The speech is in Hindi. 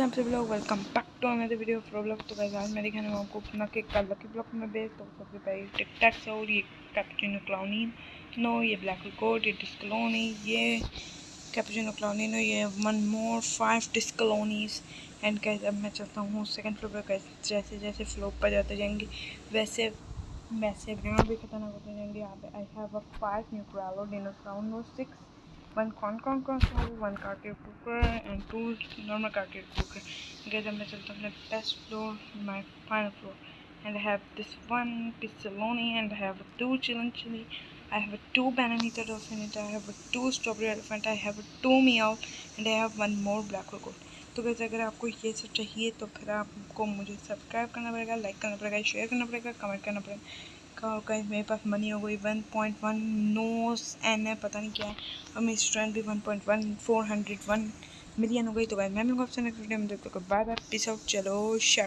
आप सभी लोग welcome back to another video of blog. तो गाइस आज मैं दिखाने वाला हूँ आपको अपना केक का लकी ब्लॉक में बेस। तो सबसे पहले टिक टैक और ये कैपुचिनो क्लाउनिनो, ये ब्लैक रिकॉर्ड, ये डिस्कलोनी, ये कैपुचिनो क्लाउनिनो, ये वन मोर 5 डिस्कलोनीज। एंड गाइस अब मैं चलता हूँ सेकंड फ्लोर पर। जैसे जैसे फ्लोर पर जाते जाएंगे वैसे वैसे यहाँ भी खतरनाक होते जाएंगे। यहाँ पे I have a 5 न्यूट्रालो डिनोसाउरो 6 one concon console, one cartridge cooker and 2 normal cartridge cooker. Guys, I'm just on the best floor, my final floor, and I have this one pistoloni, and I have 2 chili. I have a 2 bananita dolphin, I have a 2 strawberry elephant, I have a 2 meow, and I have one more black record. तो गैस अगर आपको ये सब चाहिए तो फिर आपको मुझे सब्सक्राइब करना पड़ेगा, लाइक करना पड़ेगा, शेयर करना पड़ेगा, कमेंट करना पड़ेगा। और गाइस मेरे पास मनी हो गई 1.1 नोस एन है, पता नहीं क्या है, और मेरी स्ट्रेंथ भी 1.1401 मिलियन हो गई। तो गाइस मैं मिलूंगा आपसे नेक्स्ट वीडियो में। देखो बाय बाय, पीस आउट, चलो शट।